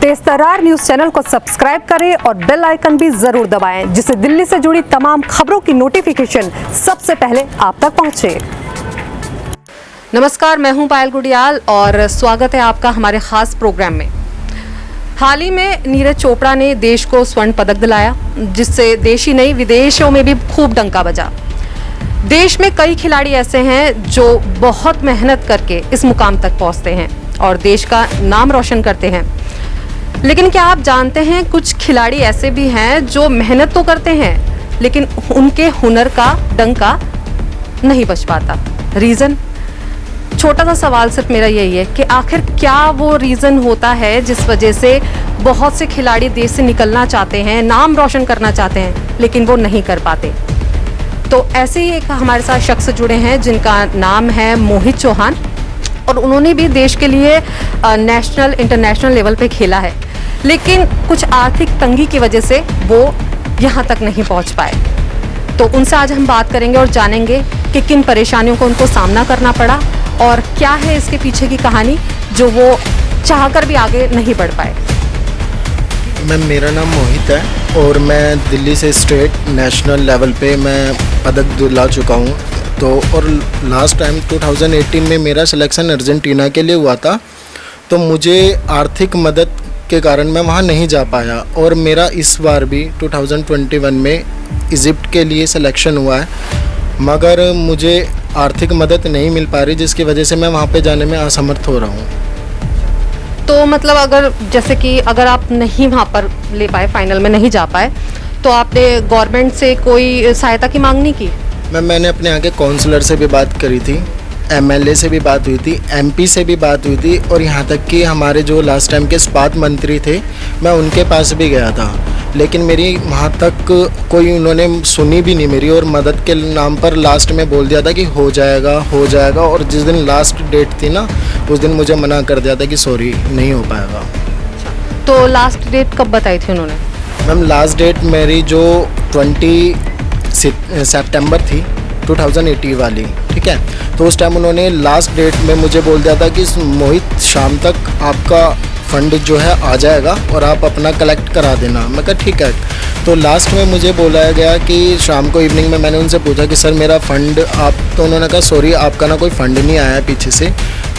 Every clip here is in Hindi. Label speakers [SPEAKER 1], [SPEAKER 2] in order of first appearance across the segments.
[SPEAKER 1] तेज तर्रार न्यूज चैनल को सब्सक्राइब करें और बेल आइकन भी जरूर दबाएं, जिससे दिल्ली से जुड़ी तमाम खबरों की नोटिफिकेशन सबसे पहले आप तक पहुंचे। नमस्कार, मैं हूं पायल गुडियाल और स्वागत है आपका हमारे खास प्रोग्राम में। हाल ही में नीरज चोपड़ा ने देश को स्वर्ण पदक दिलाया, जिससे देश ही नहीं विदेशों में भी खूब डंका बजा। देश में कई खिलाड़ी ऐसे हैं जो बहुत मेहनत करके इस मुकाम तक पहुंचते हैं और देश का नाम रोशन करते हैं। लेकिन क्या आप जानते हैं, कुछ खिलाड़ी ऐसे भी हैं जो मेहनत तो करते हैं लेकिन उनके हुनर का डंका नहीं बज पाता। रीज़न? छोटा सा सवाल सिर्फ मेरा यही है कि आखिर क्या वो रीज़न होता है जिस वजह से बहुत से खिलाड़ी देश से निकलना चाहते हैं, नाम रोशन करना चाहते हैं, लेकिन वो नहीं कर पाते। तो ऐसे ही एक हमारे साथ शख्स जुड़े हैं जिनका नाम है मोहित चौहान, और उन्होंने भी देश के लिए नेशनल इंटरनेशनल लेवल पे खेला है, लेकिन कुछ आर्थिक तंगी की वजह से वो यहाँ तक नहीं पहुँच पाए। तो उनसे आज हम बात करेंगे और जानेंगे कि किन परेशानियों को उनको सामना करना पड़ा और क्या है इसके पीछे की कहानी जो वो चाहकर भी आगे नहीं बढ़ पाए।
[SPEAKER 2] मैम, मेरा नाम मोहित है और मैं दिल्ली से स्टेट नेशनल लेवल पे मैं पदक दिला चुका हूँ। तो और लास्ट टाइम 2018 में मेरा सिलेक्शन अर्जेंटीना के लिए हुआ था, तो मुझे आर्थिक मदद के कारण मैं वहाँ नहीं जा पाया। और मेरा इस बार भी 2021 में इजिप्ट के लिए सिलेक्शन हुआ है, मगर मुझे आर्थिक मदद नहीं मिल पा रही, जिसकी वजह से मैं वहाँ पे जाने में असमर्थ हो रहा हूँ।
[SPEAKER 1] तो मतलब अगर जैसे कि अगर आप नहीं वहाँ पर ले पाए, फाइनल में नहीं जा पाए, तो आपने गवर्नमेंट से कोई सहायता की मांग नहीं की?
[SPEAKER 2] मैंने अपने यहाँ के काउंसलर से भी बात करी थी, एमएलए से भी बात हुई थी, एमपी से भी बात हुई थी, और यहाँ तक कि हमारे जो लास्ट टाइम के इस्पात मंत्री थे, मैं उनके पास भी गया था, लेकिन मेरी वहाँ तक कोई उन्होंने सुनी भी नहीं मेरी, और मदद के नाम पर लास्ट में बोल दिया था कि हो जाएगा हो जाएगा। और जिस दिन लास्ट डेट थी ना, उस दिन मुझे मना कर दिया था कि सॉरी नहीं हो पाएगा।
[SPEAKER 1] तो लास्ट डेट कब बताई थी उन्होंने?
[SPEAKER 2] मैम, लास्ट डेट मेरी जो 20 सितंबर थी 2018 वाली, ठीक है। तो उस टाइम उन्होंने लास्ट डेट में मुझे बोल दिया था कि मोहित शाम तक आपका फ़ंड जो है आ जाएगा और आप अपना कलेक्ट करा देना। मैं कहा ठीक है। तो लास्ट में मुझे बोला गया कि शाम को इवनिंग में मैंने उनसे पूछा कि सर मेरा फ़ंड आप, तो उन्होंने कहा सॉरी आपका ना कोई फ़ंड नहीं आया पीछे से,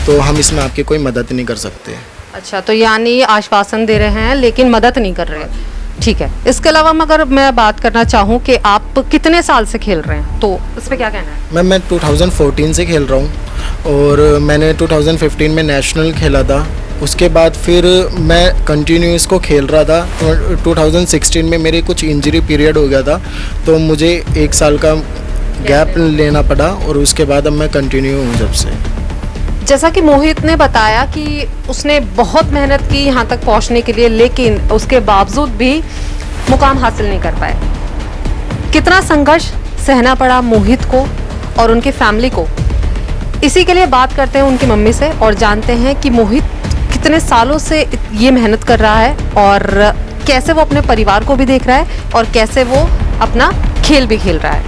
[SPEAKER 2] तो हम इसमें आपकी कोई मदद नहीं कर सकते।
[SPEAKER 1] अच्छा, तो यानी आश्वासन दे रहे हैं लेकिन मदद नहीं कर रहे। ठीक है। इसके अलावा अगर मैं बात करना चाहूँ कि आप कितने साल से खेल रहे हैं, तो इस पर क्या कहना है?
[SPEAKER 2] मैं 2014 से खेल रहा हूँ और मैंने 2015 में नेशनल खेला था। उसके बाद फिर मैं कंटिन्यू इसको खेल रहा था। 2016 में मेरे कुछ इंजरी पीरियड हो गया था, तो मुझे 1 साल का गैप लेना पड़ा और उसके बाद अब मैं कंटिन्यू हूँ जब से।
[SPEAKER 1] जैसा कि मोहित ने बताया कि उसने बहुत मेहनत की यहाँ तक पहुँचने के लिए, लेकिन उसके बावजूद भी मुकाम हासिल नहीं कर पाए। कितना संघर्ष सहना पड़ा मोहित को और उनकी फैमिली को, इसी के लिए बात करते हैं उनकी मम्मी से और जानते हैं कि मोहित कितने सालों से ये मेहनत कर रहा है और कैसे वो अपने परिवार को भी देख रहा है और कैसे वो अपना खेल भी खेल रहा है।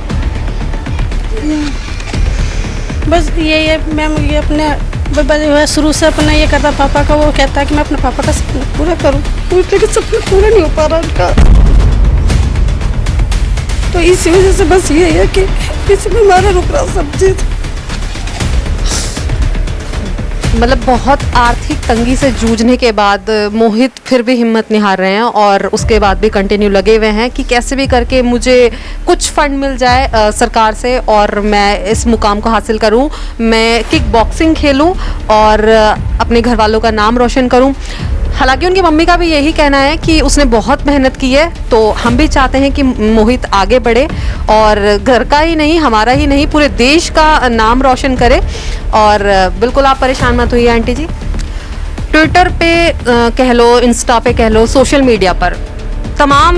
[SPEAKER 3] बस ये मैम, ये अपने शुरू से अपना ये करता पापा का, वो कहता है कि मैं अपने पापा का सपना पूरा करूं, लेकिन सपना पूरा नहीं हो पा रहा उनका। तो इसी वजह से बस ये है कि इसमें हमारा रुक रहा सब चीज़।
[SPEAKER 1] मतलब बहुत आर्थिक तंगी से जूझने के बाद मोहित फिर भी हिम्मत नहीं हार रहे हैं और उसके बाद भी कंटिन्यू लगे हुए हैं कि कैसे भी करके मुझे कुछ फंड मिल जाए सरकार से और मैं इस मुकाम को हासिल करूं, मैं किक बॉक्सिंग खेलूं और अपने घर वालों का नाम रोशन करूं। हालांकि उनकी मम्मी का भी यही कहना है कि उसने बहुत मेहनत की है, तो हम भी चाहते हैं कि मोहित आगे बढ़े और घर का ही नहीं, हमारा ही नहीं, पूरे देश का नाम रोशन करे। और बिल्कुल आप परेशान मत होइए आंटी जी। ट्विटर पे कह लो, इंस्टा पे कह लो, सोशल मीडिया पर तमाम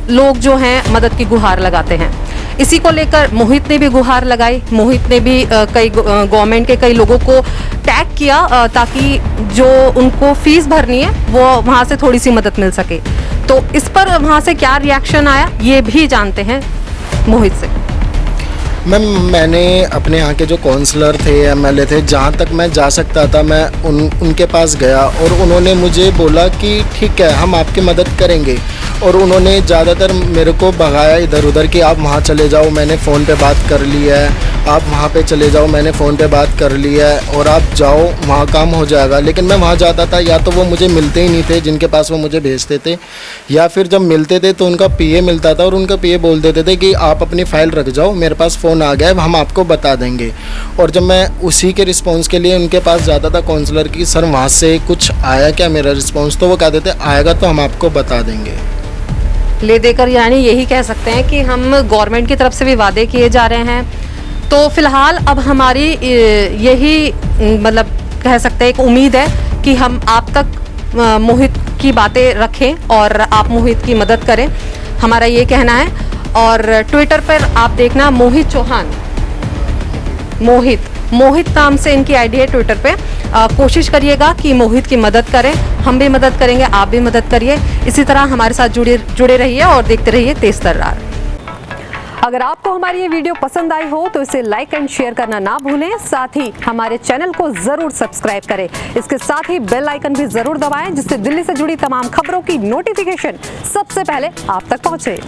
[SPEAKER 1] लोग जो हैं मदद की गुहार लगाते हैं। इसी को लेकर मोहित ने भी गुहार लगाई। मोहित ने भी कई गवर्नमेंट के कई लोगों को टैग किया ताकि जो उनको फीस भरनी है वो वहाँ से थोड़ी सी मदद मिल सके। तो इस पर वहाँ से क्या रिएक्शन आया ये भी जानते हैं मोहित से।
[SPEAKER 2] मैम मैंने अपने यहाँ के जो काउंसलर थे, एमएलए थे, जहाँ तक मैं जा सकता था मैं उनके पास गया और उन्होंने मुझे बोला कि ठीक है हम आपकी मदद करेंगे। और उन्होंने ज़्यादातर मेरे को भगाया इधर उधर कि आप वहाँ चले जाओ, मैंने फ़ोन पे बात कर ली है, आप वहाँ पे चले जाओ, मैंने फ़ोन पे बात कर ली है, और आप जाओ वहाँ काम हो जाएगा। लेकिन मैं वहाँ जाता था, या तो वो मुझे मिलते ही नहीं थे जिनके पास वो मुझे भेजते थे, या फिर जब मिलते थे तो उनका पीए मिलता था और उनका पीए बोल देते थे कि आप अपनी फ़ाइल रख जाओ, मेरे पास फ़ोन आ गया है, हम आपको बता देंगे। और जब मैं उसी के रिस्पॉन्स के लिए उनके पास जाता था काउंसलर की, सर वहाँ से कुछ आया क्या मेरा रिस्पॉन्स, तो वो कहते थे आएगा तो हम आपको बता देंगे।
[SPEAKER 1] ले देकर, यानी यही कह सकते हैं कि हम गवर्नमेंट की तरफ से भी वादे किए जा रहे हैं। तो फिलहाल अब हमारी यही मतलब कह सकते हैं एक उम्मीद है कि हम आप तक मोहित की बातें रखें और आप मोहित की मदद करें, हमारा ये कहना है। और ट्विटर पर आप देखना मोहित चौहान, मोहित नाम से इनकी आईडी है ट्विटर पे। कोशिश करिएगा कि मोहित की मदद करें, हम भी मदद करेंगे, आप भी मदद करिए। इसी तरह हमारे साथ जुड़े रहिए और देखते रहिए तेज तर्रार। अगर आपको हमारी ये वीडियो पसंद आई हो तो इसे लाइक एंड शेयर करना ना भूलें, साथ ही हमारे चैनल को जरूर सब्सक्राइब करें। इसके साथ ही बेल आइकन भी जरूर दबाएं जिससे दिल्ली से जुड़ी तमाम खबरों की नोटिफिकेशन सबसे पहले आप तक पहुंचे।